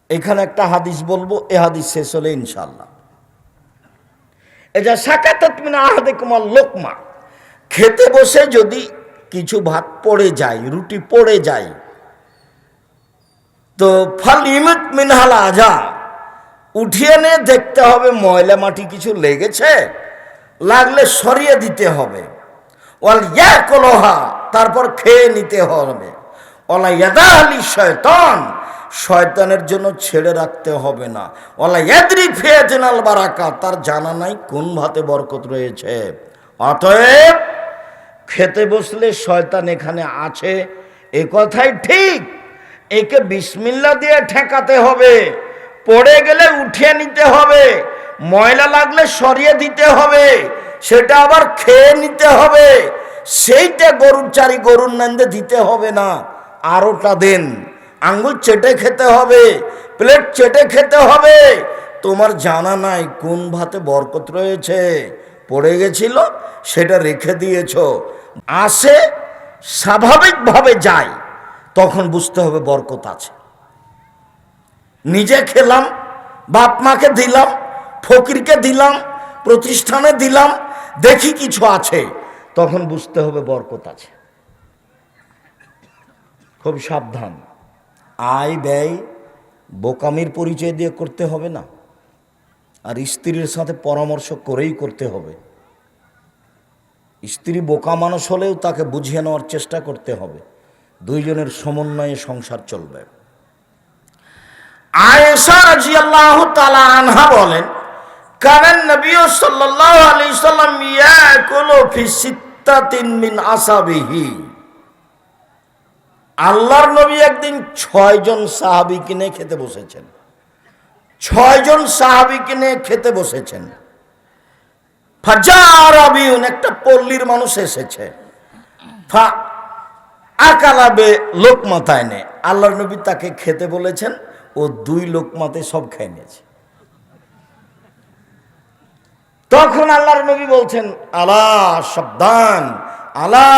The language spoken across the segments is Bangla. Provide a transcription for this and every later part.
এখানে একটা হাদিস বলবো, এ হাদিস শেষ হলে ইনশাআল্লাহ। এটা সাকাতাত মিন আহাদিকুমুল লোকমা, খেতে বসে যদি কিছু ভাত পড়ে যায়, রুটি পড়ে যায়, তো ফালিমুত মিনহাল আজা, উঠিয়ে নিয়ে দেখতে হবে ময়লা মাটি কিছু লেগেছে, লাগলে সরিয়ে দিতে হবে। ওয়াল ইয়াকুলহা, তারপর খেয়ে নিতে হবে। ওয়ালা ইয়াদালি শয়তান, শয়তানের জন্য ছেড়ে রাখতে হবে না। ওয়ালা ইয়াদরি ফিয়াতিনাল বারাকা, তার জানা নাই কোন ভাতে বরকত রয়েছে। অতএব খেতে বসলে শয়তান এখানে আছে, এ কথাই ঠিক। একে বিসমিল্লাহ দিয়ে ঠেকাতে হবে, পড়ে গেলে উঠিয়ে নিতে হবে, ময়লা লাগলে সরিয়ে দিতে হবে, সেটা আবার খেয়ে নিতে হবে। সেইটা গরুর চারি গরুর নান্দে দিতে হবে না, আরোটা দেন, আঙ্গুল চেটে খেতে হবে, প্লেট চেটে খেতে হবে। তোমার জানা নাই কোন ভাতে বরকত রয়েছে, পড়ে গেছিল সেটা রেখে দিয়েছ। আসে স্বাভাবিকভাবে যায়, তখন বুঝতে হবে বরকত আছে। নিজে খেলাম, বাপ মাকে দিলাম, ফকিরকে দিলাম, প্রতিষ্ঠানে দিলাম, দেখি কিছু আছে, তখন বুঝতে হবে বরকত আছে। খুব সাবধান। আয় ব্যয় বোকামির পরিচয় দিয়ে করতে হবে না, আর স্ত্রীর সাথে পরামর্শ করেই করতে হবে। স্ত্রী বোকা মানুষ হলেও তাকে বুঝিয়ে নেওয়ার চেষ্টা করতে হবে, দুইজনের সমন্বয়ে সংসার চলবে। আয়েশা রাদিয়াল্লাহু তাআলা আনহা বলেন, কানান নবী সাল্লাল্লাহু আলাইহি সাল্লাম ইয়াকুলু ফি সিত্তাতিন মিন আসহাবিহি, আল্লাহর নবী একদিন 6 জন সাহাবীকে নিয়ে খেতে বসেছেন। 6 জন সাহাবীকে নিয়ে খেতে বসেছেন। ফাজারাবিউন, একটা পল্লীর মানুষ এসেছে। ফা আকালাবে লোকমাতায় নে, আল্লাহর নবী তাকে খেতে বলেছেন, ও 2 লোকমাতে সব খেয়ে নিয়েছে। তখন আল্লাহর নবী বলছেন, আলা সাবধান, আলা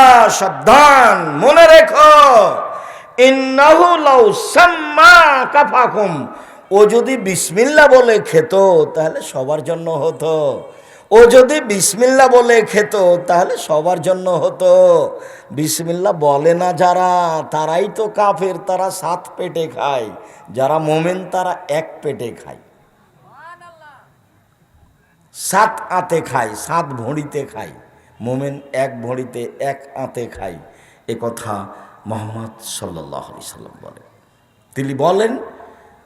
সাবধান, মনে রেখো, ইন্নাহু লাউ সাম্মা কাফাকুম, ও যদি বিসমিল্লাহ বলে খেত তাহলে সবার জন্য হতো। ও যদি বিসমিল্লাহ বলে খেত তাহলে সবার জন্য হতো। বিসমিল্লাহ বলে না যারা, তারাই তো কাফের, তারা 7 পেটে খায়। যারা মোমেন তারা 1 পেটে খায়, 7 আঁতে খায়, 7 ভঁড়িতে খায়। মোমেন 1 ভঁড়িতে 1 আঁতে খায়। এ কথা মুহাম্মদ সাল্লাল্লাহু আলাইহি সাল্লাম বলেন। তিনি বলেন,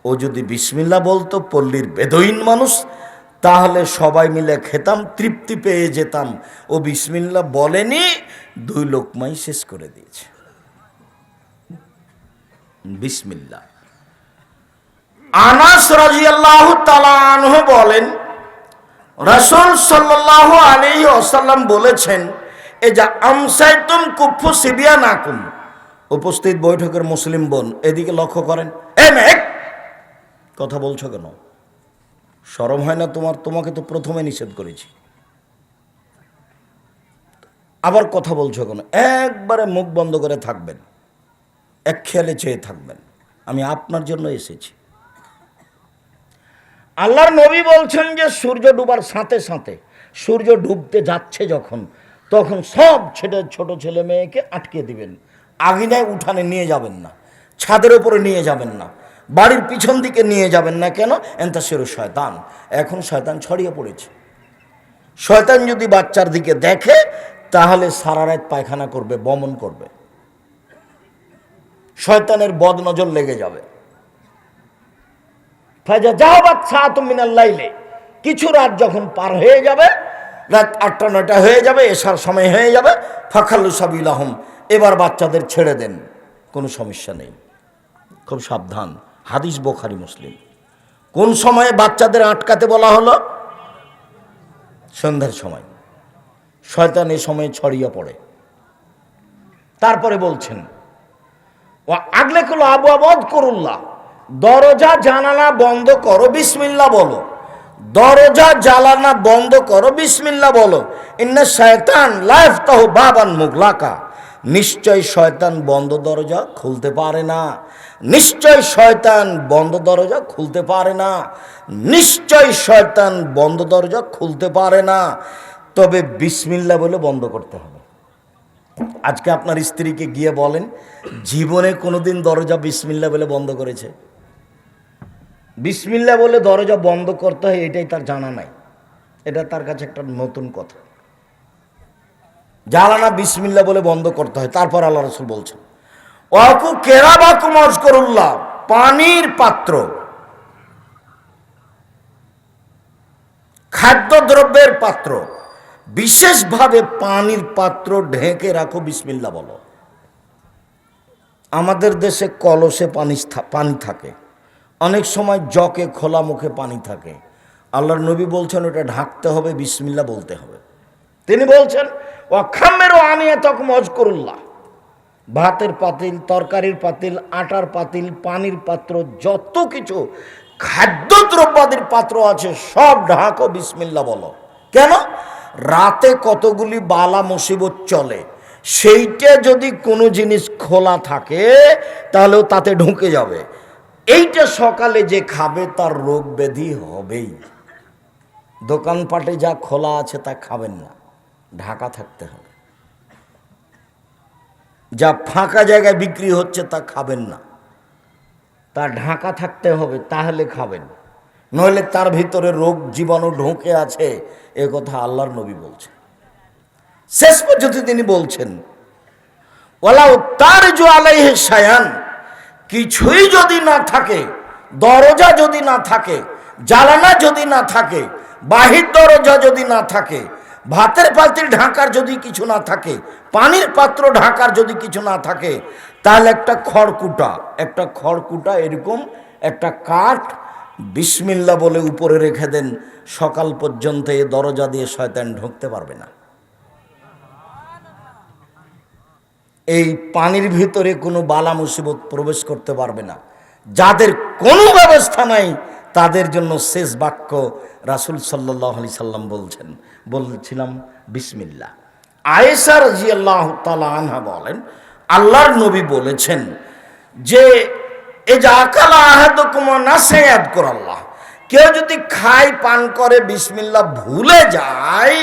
ও যদি বিসমিল্লাহ বলতো, পল্লীর বেদুইন মানুষ, তাহলে সবাই মিলে খেতাম, তৃপ্তি পেয়ে যেতাম। ও বিসমিল্লাহ বলেনি, 2 লোকমাই শেষ করে দিয়েছে। বিসমিল্লাহ। আনাস রাদিয়াল্লাহু তাআলা আনহু বলেন, রাসূল সাল্লাল্লাহু আলাইহি ওয়াসাল্লাম বলেছেন, এ যা আমসাইতুম কুফু সিবিয়ানাকুম, উপস্থিত বৈঠকের মুসলিম বোন এদিকে লক্ষ্য করেন। এ মেঘ, কথা বলছো কেন? শরম হয় না তোমার? তোমাকে তো প্রথমে নিষেধ করেছি, আবার কথা বলছো কেন? একবারে মুখ বন্ধ করে থাকবেন, এক খেয়ালে চেয়ে থাকবেন, আমি আপনার জন্য এসেছি। আল্লাহর নবী বলছেন যে সূর্য ডুবার সাথে সাথে, সূর্য ডুবতে যাচ্ছে যখন, তখন সব ছোট ছেলে মেয়েকে আটকে দিবেন। আঙিনায় উঠানে নিয়ে যাবেন না, ছাদের উপরে নিয়ে যাবেন না, বাড়ির পিছন দিকে নিয়ে যাবেন না। কেন? এন্তাসিরু শয়তান, এখন শয়তান ছড়িয়ে পড়েছে। শয়তান যদি বাচ্চার দিকে দেখে তাহলে সারা রাত পায়খানা করবে, বমন করবে, শয়তানের বদনজর লেগে যাবে। ফাজা জাহাবাত সাআতুম মিনাল লাইলি, কিছু রাত যখন পার হয়ে যাবে, রাত 8টা 9টা হয়ে যাবে, এশার সময় হয়ে যাবে, ফাখাল্লু সাবিলাহুম, এবার বাচ্চাদের ছেড়ে দেন, কোনো সমস্যা নেই। খুব সাবধান, হাদিস বুখারী মুসলিম। কোন সময়ে বাচ্চাদের আটকাতে বলা হলো? সন্ধ্যার সময়। শয়তান এই সময় ছড়িয়ে পড়ে। তারপরে বলছেন, ও আগলে কল আবু আবদ করুল্লাহ, দরজা জানালা বন্ধ করো, বিসমিল্লাহ বলো। দরজা জানালা বন্ধ করো, বিসমিল্লাহ বলো। ইন্না শায়তান লা ইফতাহু বাবান মুগলাকা, নিশ্চয় শয়তান বন্ধ দরজা খুলতে পারে না, নিশ্চয় শয়তান বন্ধ দরজা খুলতে পারে না, নিশ্চয় শয়তান বন্ধ দরজা খুলতে পারে না। তবে বিসমিল্লাহ বলে বন্ধ করতে হবে। আজকে আপনার স্ত্রীকে গিয়ে বলেন, জীবনে কোনোদিন দরজা বিসমিল্লাহ বলে বন্ধ করেছে? বিসমিল্লাহ বলে দরজা বন্ধ করতে হয় এটাই তার জানা নাই। এটা তার কাছে একটা নতুন কথা। জানানা বিসমিল্লাহ বলে বন্ধ করতে হয়। তারপর আল্লাহ রাসূল বলছেন, ওয়াকু কেরাবাকুম আযকুরুল্লাহ, পানির পাত্র, খাদ্যদ্রব্যের পাত্র, বিশেষভাবে পানির পাত্র ঢেকে রাখো, বিসমিল্লাহ বলো। আমাদের দেশে কলসে পানি থাকে, অনেক সময় জকে খোলা মুখে পানি থাকে। আল্লাহর নবী বলছেন ওটা ঢাকতে হবে, বিসমিল্লাহ বলতে হবে। তিনি বলছেন ওয়াখামেরও আনিয়াতাকুম আযকুরুল্লাহ, ভাতের পাতিল, তরকারির পাতিল, আটার পাতিল, পানির পাত্র, যত কিছু খাদ্যদ্রব্যাদির পাত্র আছে সব ঢাকো, বিসমিল্লাহ বলো। কেন? রাতে কতগুলি বালা মুসিবত চলে, সেইটা যদি কোনো জিনিস খোলা থাকে তাহলেও তাতে ঢুকে যাবে। এইটা সকালে যে খাবে তার রোগ ব্যাধি হবেই। দোকানপাটে যা খোলা আছে তা খাবেন না, ঢাকা থাকতে হবে। যা ফাঁকা জায়গায় বিক্রি হচ্ছে তা খাবেন না, তা ঢাকা থাকতে হবে, তাহলে খাবেন। নইলে তার ভিতরে রোগ জীবাণু ঢুকে আছে, এ কথা আল্লাহর নবী বলছেন। শেষ পর্যন্ত তিনি বলছেন ওয়ালাউ তারজু আলাইহি শায়ান, কিছুই যদি না থাকে, দরজা যদি না থাকে, জানালা যদি না থাকে, বাহির দরজা যদি না থাকে, ভাতের পাতিল ঢাকার যদি কিছু না থাকে, পানির পাত্র ঢাকার যদি কিছু না থাকে, তাহলে একটা খড়কুটা এরকম একটা কাঠ বিসমিল্লাহ বলে উপরে রেখে দেন, সকাল পর্যন্ত এ দরজা দিয়ে শয়তান ঢুকতে পারবে না। এই পানির ভিতরে কোনো বালা মুসিবত প্রবেশ করতে পারবে না। যাদের কোনো ব্যবস্থা নাই তাদের জন্য শেষ বাক্য রাসূল সাল্লাল্লাহু আলাইহি সাল্লাম বলছিলাম বিসমিল্লাহ। আয়েশা রাদিয়াল্লাহু তাআলা আনহা বলেন, আল্লাহর নবী বলেছেন যে এজা আকালা আহাদুকুম নাসিয়া ইয়াযকুরাল্লাহ, কেউ যদি খায় পান করে বিসমিল্লাহ ভুলে যায়,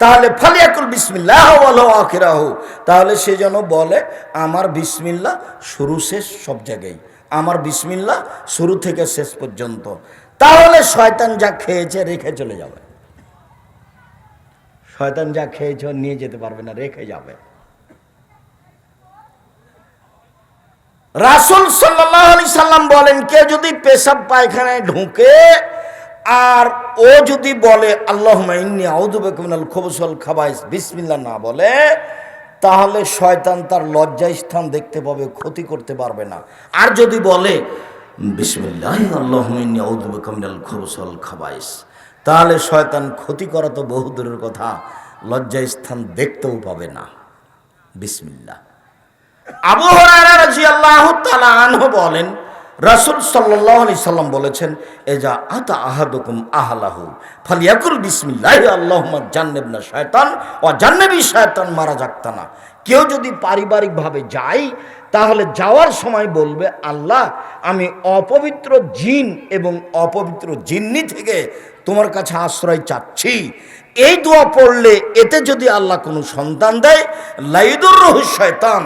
তাহলে ফালিয়াকুল বিসমিল্লাহ ওয়ালাউ আখিরাহু, তাহলে সে যেন বলে আমার বিসমিল্লাহ শুরু শেষ সব জায়গায়, আমার বিসমিল্লাহ শুরু থেকে শেষ পর্যন্ত। তাহলে শয়তান যা খেয়েছে রেখে চলে যাবে। শয়তান যা খেয়েছে নিয়ে যেতে পারবে না, রেখে যাবে। রাসূল সাল্লাল্লাহু আলাইহি সাল্লাম বলেন, কে যদি পেশাব পায়খানায় ঢুকে আর ও যদি বলে আল্লাহুম্মা ইন্নী আউযু বিকা মিনাল খুবুসি ওয়াল খাবাইস, বিসমিল্লাহ না বলে, তাহলে শয়তান তার লজ্জা স্থান দেখতে পাবে, ক্ষতি করতে পারবে না। আর যদি বলে বিসমিল্লাহ আল্লাহুম্মা ইন্নী আউযু বিকা মিনাল খুবুসি ওয়াল খাবাইস, তাহলে শয়তান ক্ষতি করা তো বহু দূরের কথা, লজ্জা স্থান দেখতেও পাবে না। বিসমিল্লাহ। আবু হুরায়রা রাদিয়াল্লাহু তাআলা আনহু বলেন, রাসূল সাল্লাল্লাহু আলাইহি সাল্লাম বলেছেন, এজা আতা আহাদুকুম আহলাহু ফালিয়াকুল বিসমিল্লাহ আল্লাহুম্মা জান্নিবনা শায়তান ওয়া জান্নিবি শায়তান মা রাযাকতানা। কেউ যদি পারিবারিকভাবে যায় তাহলে যাওয়ার সময় বলবে, আল্লাহ আমি অপবিত্র জিন এবং অপবিত্র জিন্নি থেকে তোমার কাছে আশ্রয় চাচ্ছি। এই দোয়া পড়লে এতে যদি আল্লাহ কোনো সন্তান দেয়, লাইদুররুহু শয়তান,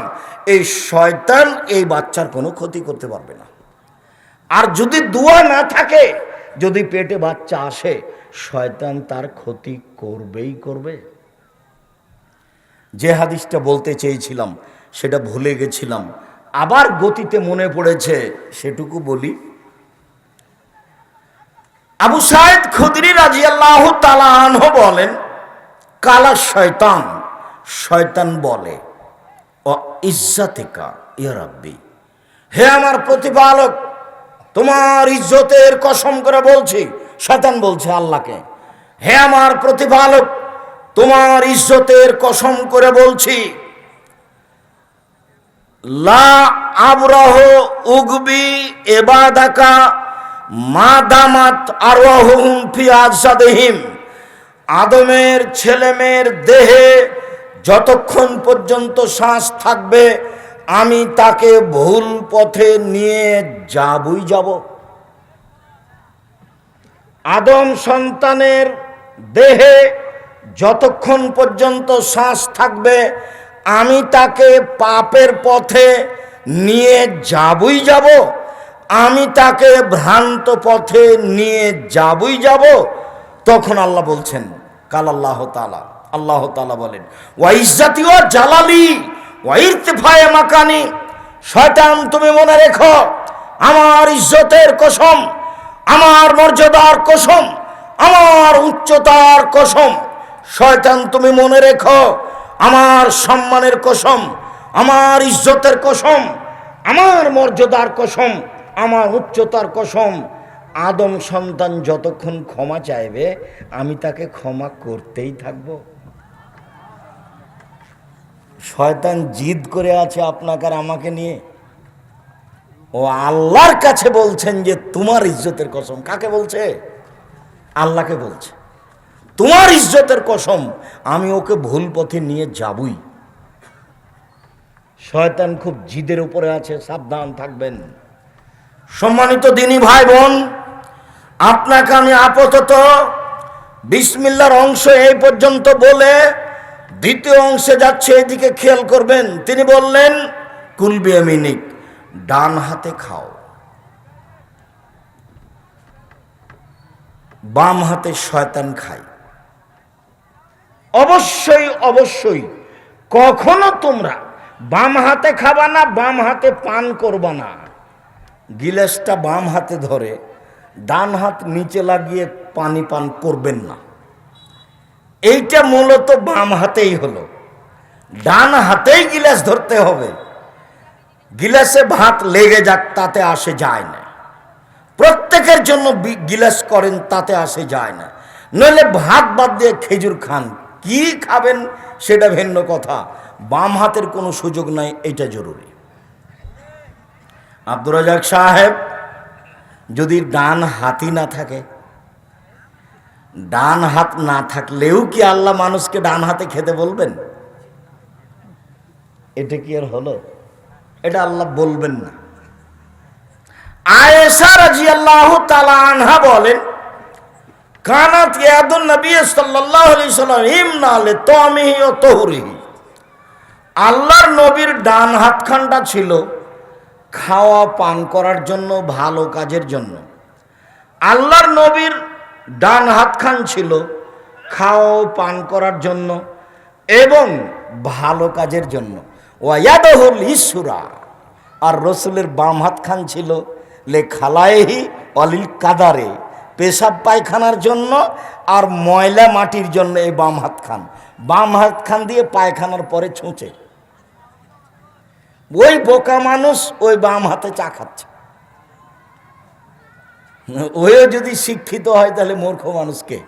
এই শয়তান এই বাচ্চার কোনো ক্ষতি করতে পারবে না। আর যদি দোয়া না থাকে, যদি পেটে বাচ্চা আসে, শয়তান তার ক্ষতি করবেই করবে। যে হাদিসটা বলতে চেয়েছিলাম সেটা ভুলে গেছিলাম, আবার গতিতে মনে পড়েছে, সেটুকু বলি। আবু সাঈদ খুদরি রাদিয়াল্লাহু তাআলা আনহু বলেন, কালা শয়তান, শয়তান বলে, ও ইজ্জাতিকা ইয়া রাব্বি, হে আমার প্রতিপালক, তোমার ইজ্জতের কসম করে বলছি, শয়তান বলছে আল্লাহকে, হে আমার প্রতিপালক, তোমার ইজ্জতের কসম করে বলছি, লা আবরাহ উগবি ইবাদাকা মা দামাত আরওয়াহুম ফি আজসাদিহিম, আদমের ছেলেমেয়ের দেহে যতক্ষণ পর্যন্ত শ্বাস থাকবে আমি তাকে ভুল পথে নিয়ে যাবই যাব। আদম সন্তানের দেহে যতক্ষণ পর্যন্ত শ্বাস থাকবে আমি তাকে পাপের পথে নিয়ে যাবই যাব, আমি তাকে ভ্রান্ত পথে নিয়ে যাবই যাব। তখন আল্লাহ বলছেন, কাল আল্লাহ তাআলা, আল্লাহ তাআলা বলেন, ওয়া ইজ্জাতি ওয়া জালালি ওয়া ইরতিফায়ে মাকানি, শয়তান তুমি মনে রেখো আমার ইজ্জতের কসম, আমার মর্যাদার কসম, আমার উচ্চতার কসম, শয়তান তুমি মনে রেখো আমার সম্মানের কসম, আমার ইজ্জতের কসম, আমার মর্যাদার কসম, আমার উচ্চতার কসম, আদম সন্তান যতক্ষণ ক্ষমা চাইবে আমি তাকে ক্ষমা করতেই থাকব। শয়তান জিদ করে আছে আপনাকে আর আমাকে নিয়ে। ও আল্লাহর কাছে বলছেন যে তোমার ইজ্জতের কসম। কাকে বলছে? আল্লাহকে বলছে, তোমার ইজ্জতের কসম আমি ওকে ভুল পথে নিয়ে যাবই। শয়তান খুব জিদের উপরে আছে, সাবধান থাকবেন। সম্মানিত দিনী ভাই বোন, আপনাকে আমি আপাতত বিসমিল্লাহর অংশ এই পর্যন্ত বলে দ্বিতীয় অংশে যাচ্ছে, এদিকে খেয়াল করবেন। তিনি বললেন কুল বিয়ামিনিক, ডান হাতে খাও, বাম হাতে শয়তান খায়। অবশ্যই অবশ্যই কখনো তোমরা বাম হাতে খাবা না, বাম হাতে পান করবা না। গিলাসটা বাম হাতে ধরে ডান হাত নিচে লাগিয়ে পানি পান করবেন না। এইটা মূলত বাম হাতেই হলো, ডান হাতেই গিলাস ধরতে হবে। গিলাসে ভাত লেগে যাক তাতে আসে যায় না, প্রত্যেকের জন্য গিলাস করেন তাতে আসে যায় না। নইলে ভাত বাদ দিয়ে খেজুর খান, কি খাবেন সেটা ভিন্ন কথা, বাম হাতের কোনো সুযোগ নাই, এটা জরুরি। আব্দুর রাজাক সাহেব যদি ডান হাতই না থাকে, ডান হাত না থাকলেও কি আল্লাহ মানুষকে ডান হাতে খেতে বলবেন? এটা কি আর হলো? এটা আল্লাহ বলবেন না। আয়েশা রাদিয়াল্লাহু তাআলা আনহা বলেন, কানাত ইয়াদুন নবী সাল্লাল্লাহু আলাইহি সাল্লাম ইমনা লিতামিহি ওয়া তুহরিহি, আল্লাহর নবীর ডান হাতখানটা ছিল খাওয়া পান করার জন্য, ভালো কাজের জন্য। আল্লাহর নবীর ডান হাতখান ছিল খাওয়া পান করার জন্য এবং ভালো কাজের জন্য। ওয়ায়াদহুল ইসরা, আর রসুলের বাম হাতখান ছিল লে খালায়েহি অলিল কাদারে, পেশাব পায়খানার জন্য আর ময়লা মাটির জন্য। এই বাম হাতখান দিয়ে পায়খানার পরে ছুঁচে। ওই বোকা মানুষ ওই বাম হাতে চা খাচ্ছে। ওইও যদি শিক্ষিত হয় তাহলে মূর্খ মানুষকে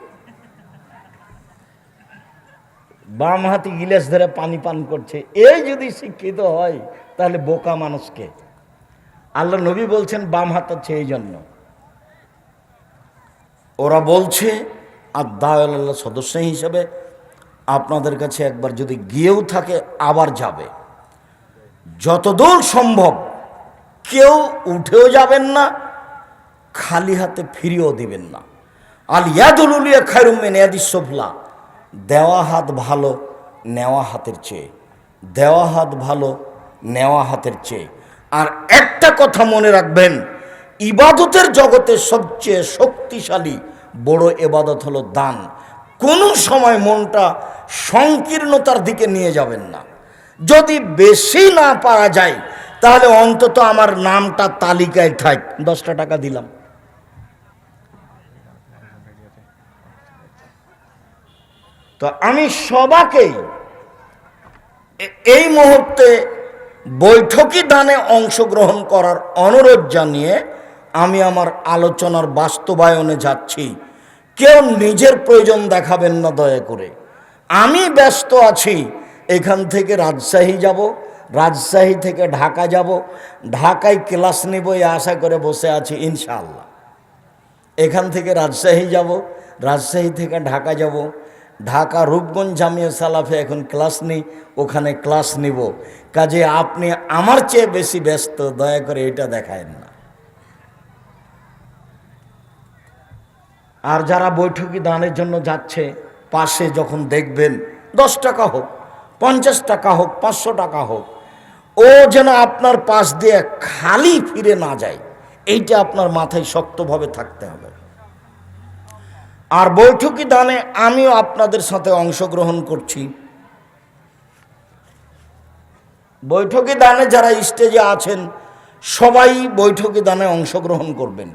বাম হাতে গিলাস ধরে পানি পান করছে, এই যদি শিক্ষিত হয় তাহলে বোকা মানুষকে। আল্লাহ নবী বলছেন বাম হাত হচ্ছে এই জন্য। ওরা বলছে আর দাওয়াল্লাহ সদস্য হিসেবে আপনাদের কাছে একবার যদি গিয়েও থাকে আবার যাবে, যতদূর সম্ভব কেউ উঠেও যাবেন না, খালি হাতে ফিরিয়েও দিবেন না। আল ইয়াদুল উলিয়া খায়রুম মিন ইয়াদিস সুফলা, দেওয়া হাত ভালো নেওয়া হাতের চেয়ে, দেওয়া হাত ভালো নেওয়া হাতের চেয়ে। আর একটা কথা মনে রাখবেন, ইবাদতের জগতে সবচেয়ে শক্তিশালী বড় ইবাদত হলো দান। কোনো সময় মনটা সংকীর্ণতার দিকে নিয়ে যাবেন না। যদি বেশি না পারা যায় তাহলে অন্তত আমার নামটা তালিকায় থাক, 10টা টাকা দিলাম। তো আমি সবাইকেই এই মুহূর্তে বৈঠকি দানে অংশগ্রহণ করার অনুরোধ জানিয়ে আমি আমার আলোচনার বাস্তবায়নে যাচ্ছি। কেউ নিজের প্রয়োজন দেখাবেন না দয়া করে। আমি ব্যস্ত আছি, এখান থেকে রাজশাহী যাব, রাজশাহী থেকে ঢাকা যাব, ঢাকায় ক্লাস নেব এই আশা করে বসে আছি ইনশাআল্লাহ। এখান থেকে রাজশাহী যাব, রাজশাহী থেকে ঢাকা যাব, ঢাকা রূপগঞ্জ জামিয়া সালাফে এখন ক্লাস নেই, ওখানে ক্লাস নিব। কাজে আপনি আমার চেয়ে বেশি ব্যস্ত, দয়া করে এটা দেখায়েন না। আর যারা বৈঠকি দানের জন্য যাচ্ছে, পাশে যখন দেখবেন 10 টাকা হোক, 50 টাকা হোক, 500 টাকা হোক, ও যেন আপনার পাশ দিয়ে খালি ফিরে না যায়, এইটা আপনার মাথায় শক্তভাবে থাকতে হবে। আর বৈঠকি দানে আমিও আপনাদের সাথে অংশগ্রহণ করছি। বৈঠকি দানে যারা স্টেজে আছেন সবাই বৈঠকি দানে অংশগ্রহণ করবেন।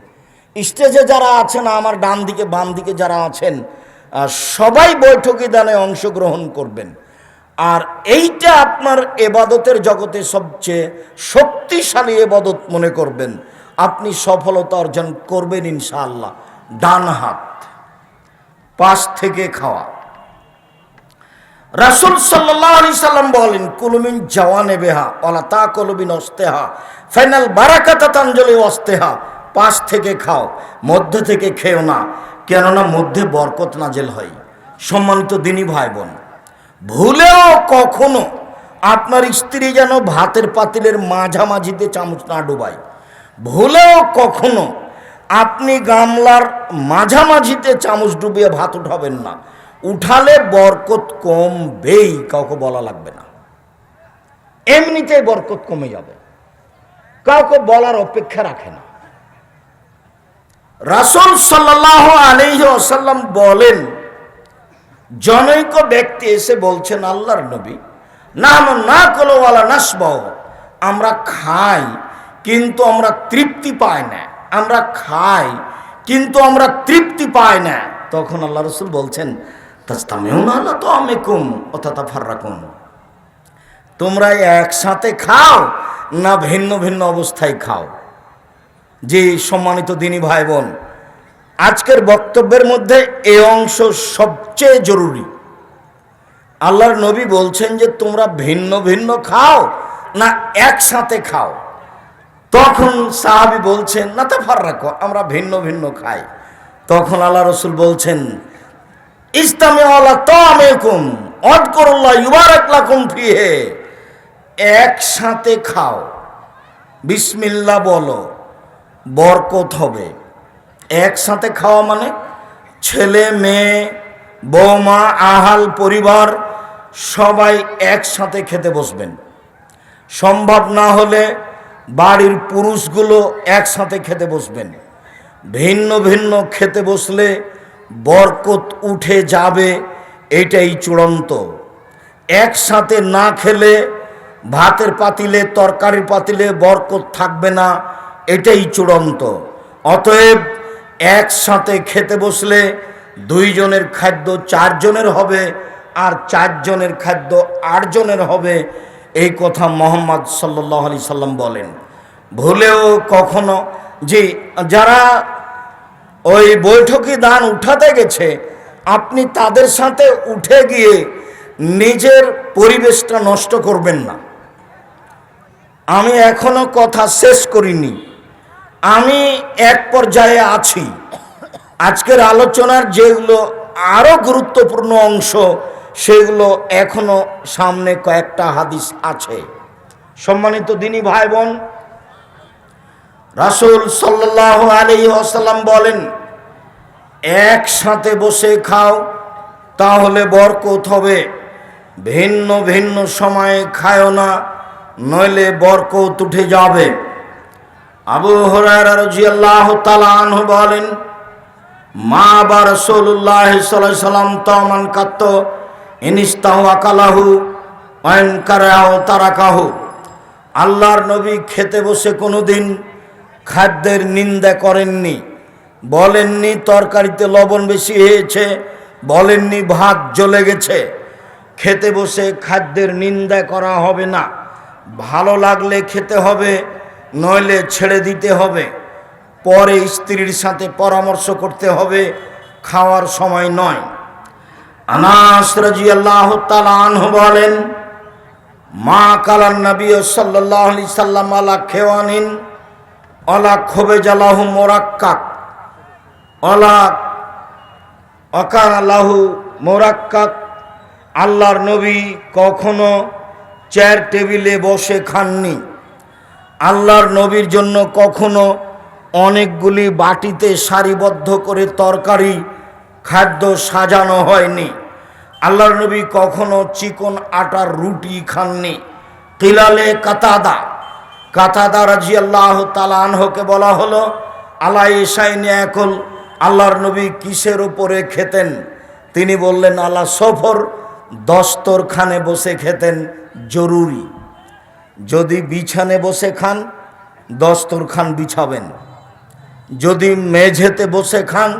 স্টেজে যারা আছেন, আমার ডান দিকে বাম দিকে যারা আছেন, সবাই বৈঠকি দানে অংশগ্রহণ করবেন। আর এইটা আপনার এবাদতের জগতে সবচেয়ে শক্তিশালী এবাদত মনে করবেন। আপনি সফলতা অর্জন করবেন ইনশাআল্লাহ। ডান হাত পাশ থেকে খাওয়া। রাসূল সাল্লাল্লাহু আলাইহি সাল্লাম বলেন, কুলুমিন জাওয়ানেবেহা ওয়ালা তাকুলুবিন ওয়াস্তেহা ফাইনাল বারাকাতা তানজলি ওয়াস্তেহা। পাশ থেকে খাও, মধ্যে থেকে খেও না, কেননা মধ্যে বরকত নাজেল হয়। সম্মানিত দিনী ভাই বোন, ভুলেও কখনো আপনার স্ত্রী যেন ভাতের পাতিলের মাঝামাঝিতে চামচ না ডুবায়। ভুলেও কখনো আপনি গামলার মাঝামাঝিতে চামচ ডুবিয়ে ভাত উঠাবেন না। উঠালে বরকত কমবেই, কাউকে বলা লাগবে না, এমনিতেই বরকত কমে যাবে, কাউকে বলার অপেক্ষা রাখে না। রাসূল সাল্লাল্লাহু আলাইহি ওয়াসাল্লাম বলেন, জনৈক ব্যক্তি এসে বলছেন, আল্লাহর নবী, না কলো ওয়ালা নাসবাও, আমরা খাই কিন্তু আমরা তৃপ্তি পাই না, আমরা খাই কিন্তু আমরা তৃপ্তি পাই না। তখন আল্লাহ রাসূল বলছেন, তাস্তামিউনা আলা তাআমিকুম ওয়া তাতাফাররাকুন, তোমরা একসাথে খাও না ভিন্ন ভিন্ন অবস্থায় খাও। যে সম্মানিত দিনী ভাই বোন, আজকের বক্তব্যের মধ্যে এই অংশ সবচেয়ে জরুরি। আল্লাহর নবী বলছেন যে তোমরা ভিন্ন ভিন্ন খাও না একসাথে খাও। তখন সাহাবী বলছেন, না তাফাররাকু, আমরা ভিন্ন ভিন্ন খাই। তখন আল্লাহ রাসূল বলছেন, ইসতামিউ আলা তাআমিকুম ওয়াযকুরুল্লাহ ইউবারাক লাকুম ফিহি, একসাথে খাও, বিসমিল্লাহ বলো, বরকত হবে। একসাথে খাওয়া মানে ছেলে মেয়ে বৌমা আহাল পরিবার সবাই একসাথে খেতে বসবেন। সম্ভব না হলে বাড়ির পুরুষগুলো একসাথে খেতে বসবেন। ভিন্ন ভিন্ন খেতে বসলে বরকত উঠে যাবে, এটাই চূড়ান্ত। একসাথে না খেলে ভাতের পাতিলে তরকারির পাতিলে বরকত থাকবে না, এটাই চূড়ান্ত। অতএব একসাথে খেতে বসলে 2 জনের খাদ্য 4 জনের হবে, আর 4 জনের খাদ্য 8 জনের হবে, এই কথা মুহাম্মদ সাল্লাল্লাহু আলাইহি সাল্লাম বলেন। ভুলেও কখনো যে যারা ওই বৈঠকি দান উঠাতে গেছে, আপনি তাদের সাথে উঠে গিয়ে নিজের পরিবেশটা নষ্ট করবেন না। আমি এখনো কথা শেষ করিনি, আমি এক পর্যায়ে আছি। আজকের আলোচনার যেগুলো আরো গুরুত্বপূর্ণ অংশ, সেগুলো এখনো সামনে কয়েকটা হাদিস আছে। সম্মানিত দিনী ভাই বোন, রাসূল সাল্লাল্লাহু আলাইহি ওয়াসাল্লাম বলেন, একসাথে বসে খাও তাহলে বরকত হবে, ভিন্ন ভিন্ন সময়ে খায়ও না, নইলে বরকত উঠে যাবে। আবু হুরায়রা রাদিয়াল্লাহু তাআলা আনহু বলেন, মা বা রাসূলুল্লাহ সাল্লাল্লাহু আলাইহি সাল্লাম তামান কাত্ত ইনিস্তাহু আকালাহু ওয়া ইন কারাহু তারাকাহু, আল্লাহর নবী খেতে বসে কোনোদিন খাদ্যের নিন্দা করেননি। বলেননি তরকারিতে লবণ বেশি হয়েছে, বলেননি ভাত জ্বলে গেছে। খেতে বসে খাদ্যের নিন্দা করা হবে না, ভালো লাগলে খেতে হবে, নইলে ছেড়ে দিতে হবে। পরে স্ত্রীর সাথে পরামর্শ করতে হবে, খাওয়ার সময় নয়। আনাস রাদিয়াল্লাহু তাআলা আনহু বলেন, মা কালান নবী সাল্লাল্লাহু আলাইহি সাল্লাম আলা খেওয়ানিন আলা খোবেজালাহু মুরাক্কাক আলা আকালাহু মোরাক্কাক, আল্লাহর নবী কখনো চেয়ার টেবিলে বসে খাননি। আল্লাহর নবীর জন্য কখনো অনেকগুলি বাটিতে সারিবদ্ধ করে তরকারি খাদ্য সাজানো হয়নি। আল্লাহর নবী কখনো চিকন আটার রুটি খাননি। কিলালে কাতাদা রাদিয়াল্লাহু তাআলা আনহুকে বলা হলো, আলা ইসাইনি একল, আল্লাহর নবী কিসের উপরে খেতেন? তিনি বললেন, আলা সফর, দস্তরখানে বসে খেতেন। জরুরি, যদি বিছানে বসে খান দস্তরখান বিছাবেন, যদি মেঝেতে বসে খান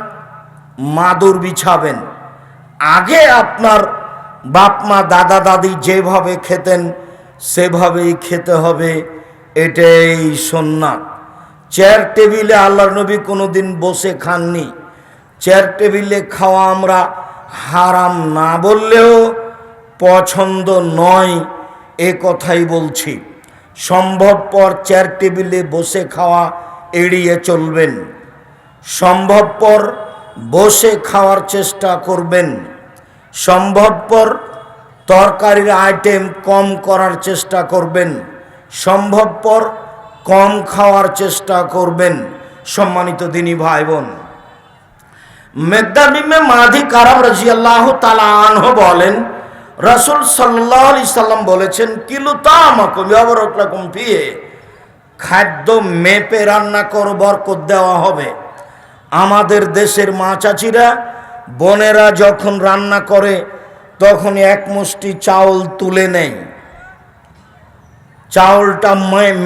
মাদুর বিছাবেন। আগে আপনার বাপ মা দাদা দাদি যেভাবে খেতেন সেভাবেই খেতে হবে, এটাই সুন্নাত। চেয়ার টেবিলে আল্লাহর নবী কোনোদিন বসে খাননি। চেয়ার টেবিলে খাওয়া আমরা হারাম না বললেও পছন্দ নয় এ কথাই বলছি। সম্ভবপর চেয়ার টেবিলে বসে খাওয়া এড়িয়ে চলবেন, সম্ভবপর বসে খাওয়ার চেষ্টা করবেন, সম্ভবপর তরকারির আইটেম কম করার চেষ্টা করবেন, সম্ভবপর কম খাওয়ার চেষ্টা করবেন। সম্মানিত দিনী ভাই বোন, মিকদাদ ইবনে মাদি কারাম রাদিয়াল্লাহু তাআলা আনহু বলেন, রাসূল সাল্লাল্লাহু আলাইহি সাল্লাম বলেছেন, কিলু তামাকুম ইয়াবরাকুম ফিহি, খাদ্য মেপে রান্না করে বরকত দেওয়া হবে। আমাদের দেশের মা চাচিরা বোনেরা যখন রান্না করে তখন এক মুষ্টি চাউল তুলে নেয়, চাউলটা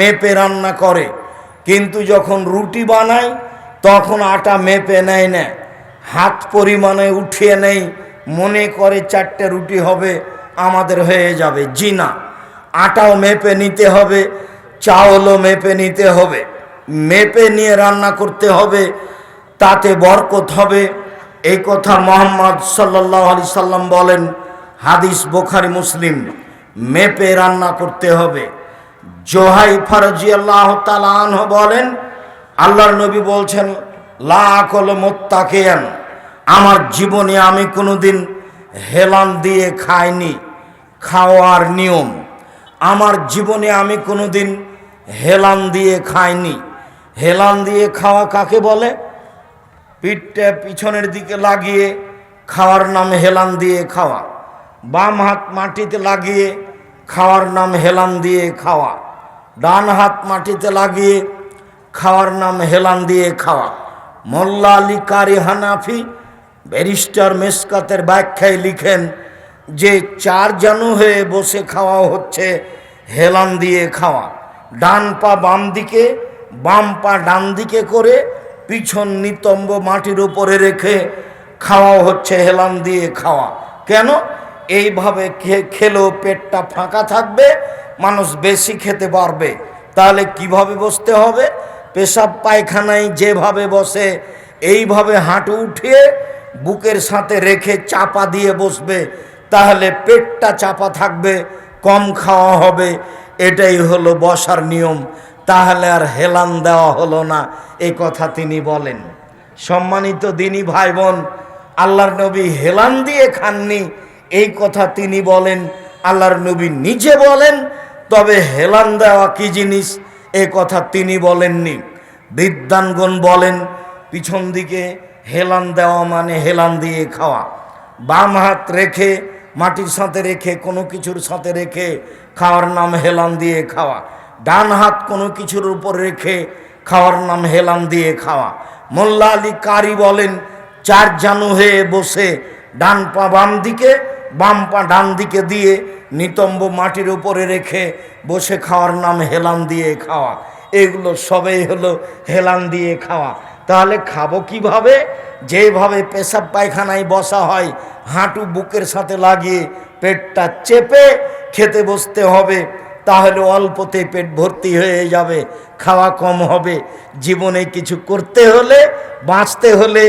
মেপে রান্না করে, কিন্তু যখন রুটি বানায় তখন আটা মেপে নেয় না, হাত পরিমাণে উঠিয়ে নেই, মনে করে 4টে রুটি হবে আমাদের হয়ে যাবে। জি না, আটাও মেপে নিতে হবে, চাউলও মেপে নিতে হবে, মেপে নিয়ে রান্না করতে হবে, তাতে বরকত হবে। এই কথা মুহাম্মদ সাল্লাল্লাহু আলাইহি সাল্লাম বলেন, হাদিস বুখারী মুসলিম। মেপে রান্না করতে হবে। জোহাইফা রাদিয়াল্লাহু তাআলা আনহু বলেন, আল্লাহর নবী বলছেন, লা আকুল মুত্তাকিয়ান, আমার জীবনে আমি কোনোদিন হেলান দিয়ে খাইনি। খাওয়ার নিয়ম, আমার জীবনে আমি কোনোদিন হেলান দিয়ে খাইনি। হেলান দিয়ে খাওয়া কাকে বলে? পিঠটা পিছনের দিকে লাগিয়ে খাওয়ার নাম হেলান দিয়ে খাওয়া। বাম হাত মাটিতে লাগিয়ে খাওয়ার নাম হেলান দিয়ে খাওয়া। ডান হাত মাটিতে লাগিয়ে খাওয়ার নাম হেলান দিয়ে খাওয়া। মোল্লা আলী কারি হানাফি ব্যারিস্টার মেসকাতের ব্যাখ্যায় লিখেন যে 4 জানু হয়ে বসে খাওয়া হচ্ছে হেলান দিয়ে খাওয়া। ডান পা বাম দিকে, বাম পা ডান দিকে করে পিছন নিতম্ব মাটির উপরে রেখে খাওয়া হচ্ছে হেলান দিয়ে খাওয়া। কেন? এইভাবে খেলেও পেটটা ফাঁকা থাকবে, মানুষ বেশি খেতে পারবে। তাহলে কিভাবে বসতে হবে? পেশাব পায়খানায় যেভাবে বসে এইভাবে হাঁটু উঠিয়ে বুকের সাথে রেখে চাপা দিয়ে বসবে, তাহলে পেটটা চাপা থাকবে, কম খাওয়া হবে। এটাই হলো বসার নিয়ম। তাহলে আর হেলান দেওয়া হলো না, এই কথা তিনি বলেন। সম্মানিত দিনী ভাই বোন, আল্লাহর নবী হেলান দিয়ে খাননি এই কথা তিনি বলেন, আল্লাহর নবী নিজে বলেন। তবে হেলান দেওয়া কি জিনিস এ কথা তিনি বলেননি। বিদ্বানগণ বলেন পিছন দিকে হেলান দেওয়া মানে হেলান দিয়ে খাওয়া। বাম হাত রেখে মাটির সাথে রেখে কোনো কিছুর সাথে রেখে খাওয়ার নাম হেলান দিয়ে খাওয়া। ডান হাত কোনো কিছুর উপর রেখে খাওয়ার নাম হেলান দিয়ে খাওয়া। মোল্লা আলী কারি বলেন 4 জানু হয়ে বসে ডান পা বাম দিকে, বাম পা ডান দিকে দিয়ে নিতম্ব মাটির উপরে রেখে বসে খাওয়ার নাম হেলান দিয়ে খাওয়া। এগুলো সবই হলো হেলান দিয়ে খাওয়া। তাহলে খাবো কিভাবে? যেভাবে পেশাব পায়খানায় বসা হয়, হাঁটু বুকের সাথে লাগিয়ে পেটটা চেপে খেতে বসতে হবে। তাহলে অল্পতে পেট ভর্তি হয়ে যাবে, খাওয়া কম হবে। জীবনে কিছু করতে হলে, বাঁচতে হলে,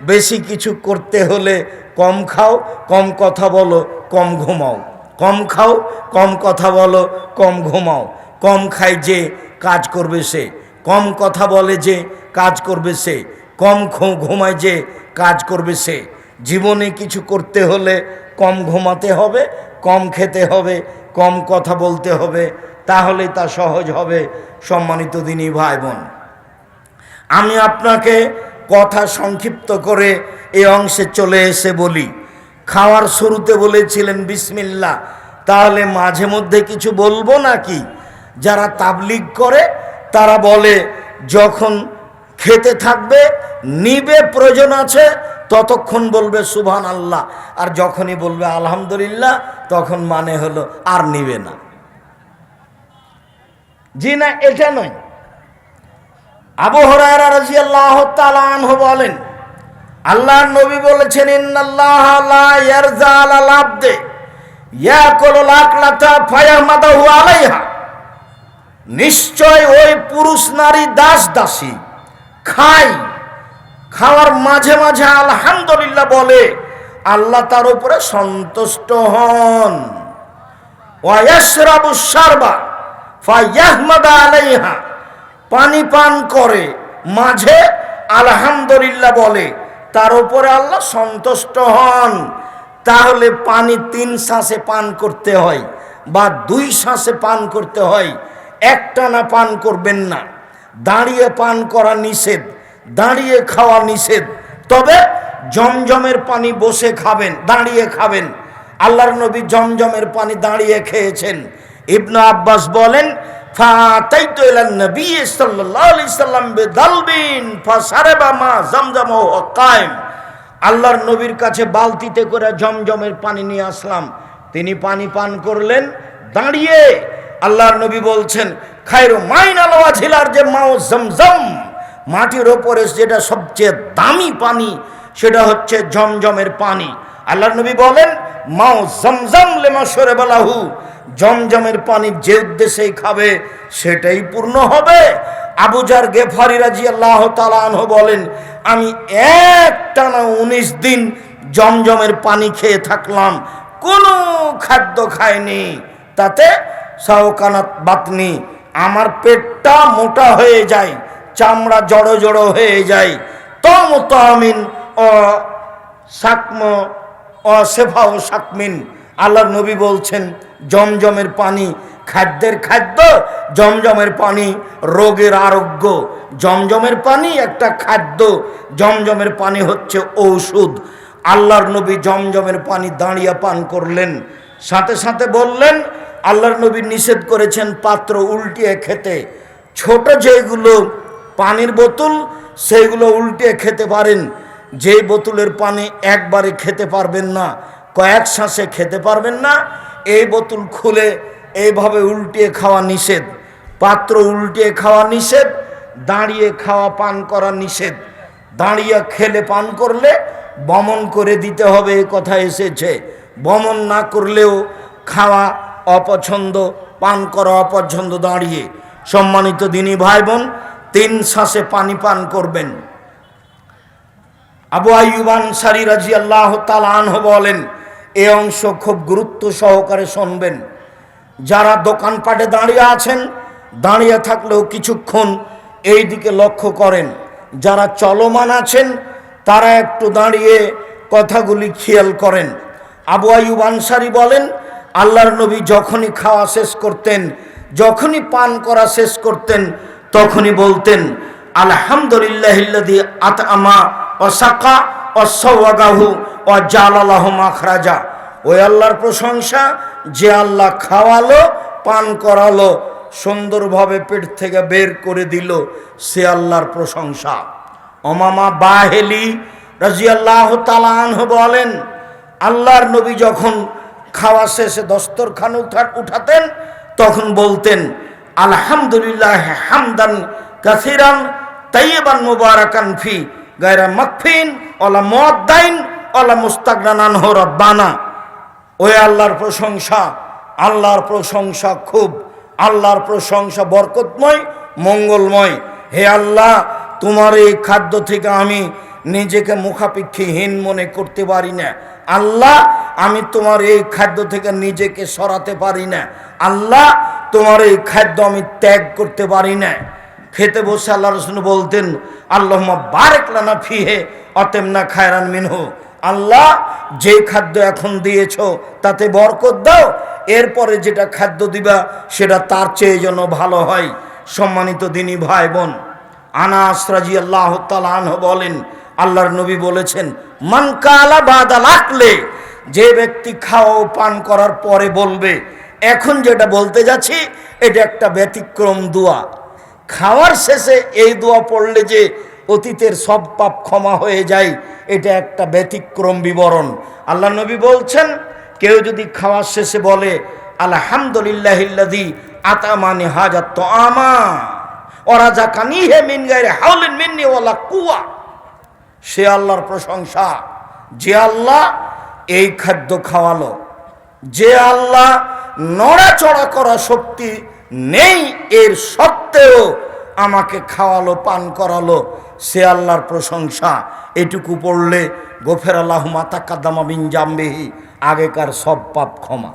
বেশি কিছু করতে হলে কম খাও, কম কথা বলো, কম ঘুমাও। কম খাও, কম কথা বলো, কম ঘুমাও। কম খায় যে কাজ করবে সে, কম কথা বলে যে কাজ করবে সে, কম ঘুমায় যে কাজ করবে সে। জীবনে কিছু করতে হলে কম ঘুমাতে হবে, কম খেতে হবে, কম কথা বলতে হবে, তাহলেই তা সহজ হবে। সম্মানিত দিনী ভাই বোন, আমি আপনাকে কথা সংক্ষিপ্ত করে এই অংশে চলে এসে বলি, খাওয়ার শুরুতে বলেছিলেন বিসমিল্লাহ, তাহলে মাঝে মধ্যে কিছু বলবো নাকি? যারা তাবলিগ করে তারা বলে যখন খেতে থাকবে নিবে, প্রয়োজন আছে ততক্ষণ বলবে সুবহানাল্লাহ, আর যখনই বলবে আলহামদুলিল্লাহ তখন মানে হলো আর নিবে না। জি না, এটা নয়। আবু হুরায়রা রাদিয়াল্লাহু তাআলা আনহু বলেন, আল্লাহর নবী বলেছেন, ইন্নাল্লাহা লা ইয়ারজা আলাল আবদে ইয়াকুলুল আকলাতা ফায়াহমাদাহু আলাইহা, নিশ্চয় ওই পুরুষ নারী দাস দাসী খায়, খাওয়ার মাঝে মাঝে আলহামদুলিল্লাহ বলে, আল্লাহ তার উপরে সন্তুষ্ট হন। ওয়া ইয়াশরাবু শারবা ফায়াহমাদা আলাইহা, পানি পান করে মাঝে আলহামদুলিল্লাহ বলে, তার উপরে আল্লাহ সন্তুষ্ট হন। তাহলে পানি 3 শ্বাসে পান করতে হয় বা 2 শ্বাসে পান করতে হয়, একটানা পান করবেন না। দাঁড়িয়ে পান করা নিষেধ, দাঁড়িয়ে খাওয়া নিষেধ, তবে জমজমের পানি বসে খাবেন, দাঁড়িয়ে খাবেন। আল্লাহর নবী জমজমের পানি দাঁড়িয়ে খেয়েছেন। ইবনে আব্বাস বলেন, ফাতাইতু ইলান নবী সাল্লাল্লাহু আলাইহি সাল্লাম বিদালবিন ফাশারাবা মা জমজম ওয়া কায়েম, আল্লাহর নবীর কাছে বালতিতে করে জমজমের পানি নিয়ে আসলাম, তিনি পানি পান করলেন দাঁড়িয়ে। আল্লাহর নবী বলছেন, খায়রু মাইনাল ওয়াজিলার যে মাও জমজম, মাটির ওপরে যেটা সবচেয়ে দামি পানি সেটা হচ্ছে জমজমের পানি। আল্লাহর নবী বলেন, মাও জমজম লিমা শরবালাহু, জমজমের পানি যে উদ্দেশ্যেই খাবে সেটাই পূর্ণ হবে। আবু জার গেফারি রাদিয়াল্লাহু তাআলা আনহু বলেন, আমি একটানা 19 দিন জমজমের পানি খেয়ে থাকলাম, কোনো খাদ্য খাইনি, তাতে সাওকানাত বাতনি, আমার পেটটা মোটা হয়ে যায়, চামড়া জড়ো জড়ো হয়ে যায়। তমতামিন ও সাকম ও সেফা ও সাকমিন, আল্লাহর নবী বলছেন জমজমের পানি খাদ্যের খাদ্য, জমজমের পানি রোগের আরোগ্য। জমজমের পানি একটা খাদ্য, জমজমের পানি হচ্ছে ঔষধ। আল্লাহর নবী জমজমের পানি দাঁড়িয়ে পান করলেন, সাথে সাথে বললেন, আল্লাহর নবী নিষেধ করেছেন পাত্র উল্টিয়ে খেতে। ছোট যেগুলো পানির বোতল সেইগুলো উল্টিয়ে খেতে পারেন, যেই বোতলের পানি একবারে খেতে পারবেন না, কয়েক শ্বাসে খেতে পারবেন না, এই বোতল খুলে এইভাবে উল্টিয়ে খাওয়া নিষেধ। পাত্র উল্টিয়ে খাওয়া নিষেধ, দাঁড়িয়ে খাওয়া পান করা নিষেধ। দাঁড়িয়ে খেলে পান করলে বমন করে দিতে হবে, এ কথা এসেছে। বমন না করলেও খাওয়া অপছন্দ, পান করা অপছন্দ দাঁড়িয়ে। সম্মানিত দিনী ভাই বোন, 3 শ্বাসে পানি পান করবেন। আবু আইয়ুব আনসারী রাদিয়াল্লাহু তাআলা আনহু বলেন, এই অংশ খুব গুরুত্ব সহকারে শুনবেন। যারা দোকানপাটে দাঁড়িয়ে আছেন, দাঁড়িয়ে থাকলেও কিছুক্ষণ এই দিকে লক্ষ্য করেন। যারা চলমান আছেন তারা একটু দাঁড়িয়ে কথাগুলি খেয়াল করেন। আবু আইয়ুব আনসারী বলেন, আল্লাহর নবী যখনই খাওয়া শেষ করতেন, যখনই পান করা শেষ করতেন, তখনই বলতেন, আলহামদুলিল্লাহিল্লাযী আতআমা ওয়া সাকা ওয়া সাওয়াগাহু ওয়া জাআলা লাহু মাখরাজা। ওই আল্লাহর প্রশংসা যে আল্লাহ খাওয়ালো, পান করালো, সুন্দরভাবে পেট থেকে বের করে দিল, সে আল্লাহর প্রশংসা। উমামা বাহেলি রাদিয়াল্লাহু তাআলা আনহু বলেন, আল্লাহর নবী যখন খাওয়া শেষে দস্তরখান উঠাতেন তখন বলতেন, আলহামদুলিল্লাহ হামদান কাসিরান তাইয়িবান মুবারাকান ফি গায়রা মাকফিন ওয়ালা মুআদ্দাইন ওয়ালা মুস্তাগনান আনহু রাব্বানা। ওই আল্লাহর প্রশংসা, আল্লাহর প্রশংসা খুব, আল্লাহর প্রশংসা বরকতময়, মঙ্গলময়। হে আল্লাহ, তোমার এই খাদ্য থেকে আমি নিজেকে মুখাপেক্ষীহীন মনে করতে পারি না। আল্লাহ, আমি তোমার এই খাদ্য থেকে নিজেকে সরাতে পারি না। আল্লাহ, তোমার এই খাদ্য আমি ত্যাগ করতে পারি না। খেতে বসে আল্লাহ রাসূল বলতেন, আল্লাহুম্মা বারিক লানা ফিহে অতেমনা খায়রান মিনহু। আল্লাহ যে খাদ্য এখন দিয়েছো তাতে বরকত দাও, এরপরে যেটা খাদ্য দিবা সেটা তার চেয়ে যেন ভালো হয়। সম্মানিত দিনী ভাই বোন, আনাস রাদিয়াল্লাহু তাআলা আনহু বলেন, আল্লাহর নবী বলেছেন, মান কালা বাদাল আকলে, যে ব্যক্তি খাওয়া ও পান করার পরে বলবে, এখন যেটা বলতে যাচ্ছি এটা একটা ব্যতিক্রম দোয়া। খাওয়ার শেষে এই দোয়া পড়লে যে অতীতের সব পাপ ক্ষমা হয়ে যায়, এটা একটা ব্যতিক্রম বিবরণ। আল্লাহ নবী বলছেন, কেউ যদি খাওয়ার শেষে বলে আলহামদুলিল্লাহিল্লাযী আতামানি হাজাত তুআমা ওয়া রাযাকানিহি মিন গায়রি হাওলিন মিন্নি ওয়ালা কুওয়া, সে আল্লাহর প্রশংসা যে আল্লাহ এই খাদ্য খাওয়ালো, যে আল্লাহ নড়াচড়া করা শক্তি নেই এর সত্ত্বেও আমাকে খাওয়ালো পান করালো, সে আল্লাহর প্রশংসা। এটুকু পড়লে গোফের আল্লাহু মা তাকাদ্দামা মিন জামবিহি, আগেকার সব পাপ ক্ষমা।